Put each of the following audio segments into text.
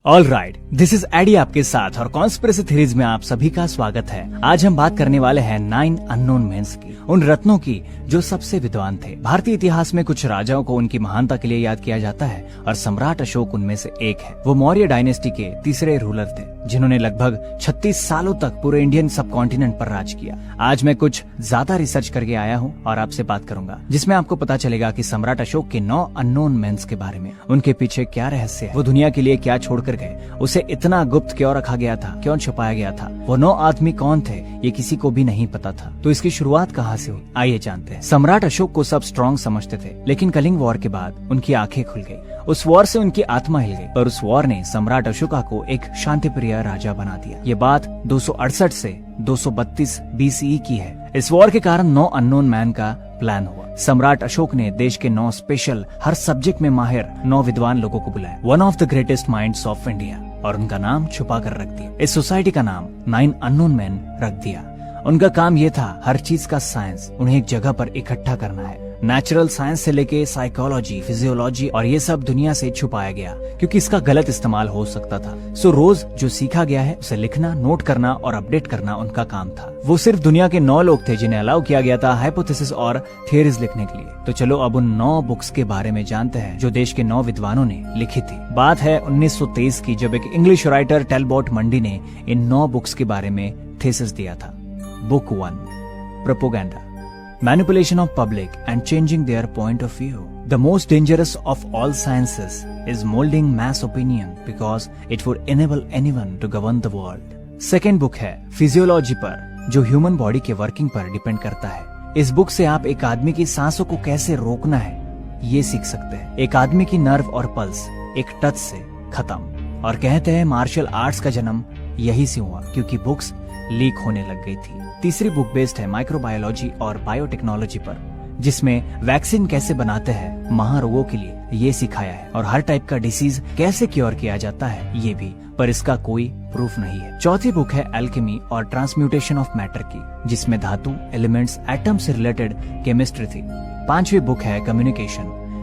All right, this is एडी आपके साथ और कॉन्स्पिरेसी थ्योरीज में आप सभी का स्वागत है। आज हम बात करने वाले हैं 9 अननोन मेंस की, उन रत्नों की जो सबसे विद्वान थे। भारतीय इतिहास में कुछ राजाओं को उनकी महानता के लिए याद किया जाता है और सम्राट अशोक उनमें से एक है। वो मौर्य डायनेस्टी के तीसरे रूलर थे जिन्होंने लगभग 36 सालों तक पूरे इंडियन सब कॉन्टिनेंट पर राज किया। आज मैं कुछ ज्यादा रिसर्च करके आया हूँ और आपसे बात करूंगा जिसमें आपको पता चलेगा कि सम्राट अशोक के 9 अननोन मेंस के बारे में, उनके पीछे क्या रहस्य है, वो दुनिया के लिए क्या छोड़कर गए, उसे इतना गुप्त क्यों रखा गया था, क्यों छुपाया गया था, वो 9 आदमी कौन थे, ये किसी को भी नहीं पता था। तो इसकी शुरुआत कहाँ से हुई, आइए जानते हैं। सम्राट अशोक को सब स्ट्रॉन्ग समझते थे, लेकिन कलिंग वॉर के बाद उनकी आंखें खुल गई। उस वॉर से उनकी आत्मा हिल गई, पर उस वॉर ने सम्राट अशोका को एक शांतिप्रिय राजा बना दिया। ये बात 268 से 232 BCE की है। इस वॉर के कारण 9 अननोन मैन का प्लान हुआ। सम्राट अशोक ने देश के 9 स्पेशल, हर सब्जेक्ट में माहिर 9 विद्वान लोगों को बुलाया, one of the greatest minds of India, और उनका नाम छुपा कर रख दिया। इस सोसाइटी का नाम 9 अननोन मैन रख दिया। उनका काम ये था, हर चीज का साइंस उन्हें एक जगह पर इकट्ठा करना है। नेचुरल साइंस से लेके साइकोलॉजी, फिजियोलॉजी और ये सब दुनिया से छुपाया गया क्योंकि इसका गलत इस्तेमाल हो सकता था। सो रोज जो सीखा गया है उसे लिखना, नोट करना और अपडेट करना उनका काम था। वो सिर्फ दुनिया के 9 लोग थे जिन्हें अलाउ किया गया था हाइपोथेसिस और थियरीज लिखने के लिए। तो चलो अब उन 9 बुक्स के बारे में जानते हैं जो देश के 9 विद्वानों ने लिखी थी। बात है 1923 की, जब एक इंग्लिश राइटर टेलबॉट मंडी ने इन 9 बुक्स के बारे में थीसिस दिया था। Book 1, propaganda, manipulation of public and changing their point of view. The most dangerous of all sciences is molding mass opinion because it would enable anyone to govern the world. Second book है physiology पर, जो human body के working पर depend करता है। इस book से आप एक आदमी की सांसों को कैसे रोकना है ये सीख सकते हैं। एक आदमी की नर्व और पल्स एक टच से खत्म। और कहते हैं मार्शल आर्ट्स का जन्म यही से हुआ क्योंकि बुक्स लीक होने लग गई थी। तीसरी बुक बेस्ड है माइक्रोबायोलॉजी और बायोटेक्नोलॉजी पर, जिसमें वैक्सीन कैसे बनाते हैं महारोगों के लिए ये सिखाया है, और हर टाइप का डिसीज कैसे क्योर किया जाता है ये भी, पर इसका कोई प्रूफ नहीं है। चौथी बुक है एल्केमी और ट्रांसम्यूटेशन ऑफ मैटर की, जिसमें धातु, एलिमेंट्स, एटम से रिलेटेड केमिस्ट्री थी। पांचवी बुक है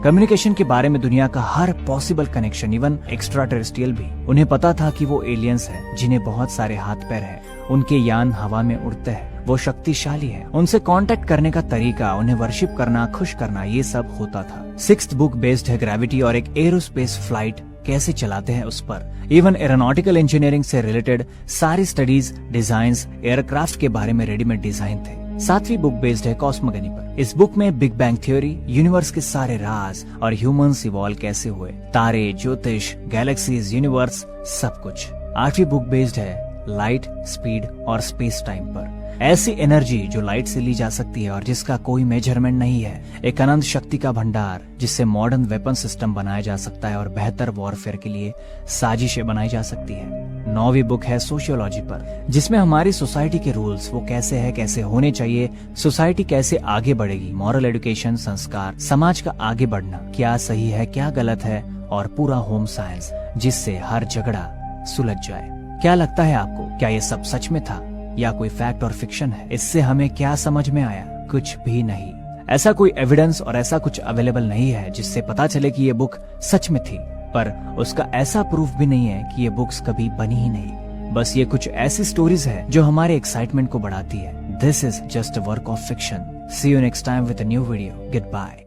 कम्युनिकेशन के बारे में, दुनिया का हर possible connection, even extra terrestrial भी। उन्हें पता था कि वो एलियंस हैं जिन्हें बहुत सारे हाथ पैर हैं, उनके यान हवा में उड़ते हैं, वो शक्तिशाली है, उनसे कांटेक्ट करने का तरीका, उन्हें वर्शिप करना, खुश करना, ये सब होता था। 6th बुक बेस्ड है ग्रेविटी और एक एरोस्पेस फ्लाइट कैसे चलाते हैं उस पर। इवन एरोनॉटिकल इंजीनियरिंग से रिलेटेड सारी स्टडीज, डिजाइन्स, एयरक्राफ्ट के बारे में रेडीमेड डिजाइन थे। 7वीं बुक बेस्ड है कॉस्मोगनी पर। इस बुक में बिग बैंग थ्योरी, यूनिवर्स के सारे राज और ह्यूमंस इवॉल्व कैसे हुए, तारे, ज्योतिष, गैलेक्सीज, यूनिवर्स, सब कुछ। 8वीं बुक बेस्ड है लाइट, स्पीड और स्पेस टाइम पर। ऐसी एनर्जी जो लाइट से ली जा सकती है और जिसका कोई मेजरमेंट नहीं है, एक अनंत शक्ति का भंडार जिससे मॉडर्न वेपन सिस्टम बनाया जा सकता है और बेहतर वॉरफेयर के लिए साजिशें बनाई जा सकती है। 9वीं बुक है सोशियोलॉजी पर, जिसमें हमारी सोसाइटी के रूल्स वो कैसे है, कैसे होने चाहिए, सोसाइटी कैसे आगे बढ़ेगी, मॉरल एजुकेशन, संस्कार, समाज का आगे बढ़ना, क्या सही है क्या गलत है, और पूरा होम साइंस जिससे हर झगड़ा सुलझ जाए। क्या लगता है आपको, क्या ये सब सच में था या कोई फैक्ट और फिक्शन है? इससे हमें क्या समझ में आया? कुछ भी नहीं। ऐसा कोई एविडेंस और ऐसा कुछ अवेलेबल नहीं है जिससे पता चले कि ये बुक सच में थी, पर उसका ऐसा प्रूफ भी नहीं है कि ये बुक्स कभी बनी ही नहीं। बस ये कुछ ऐसी स्टोरीज है जो हमारे एक्साइटमेंट को बढ़ाती है। This is just a work of fiction. See you next time with a new video. Good bye.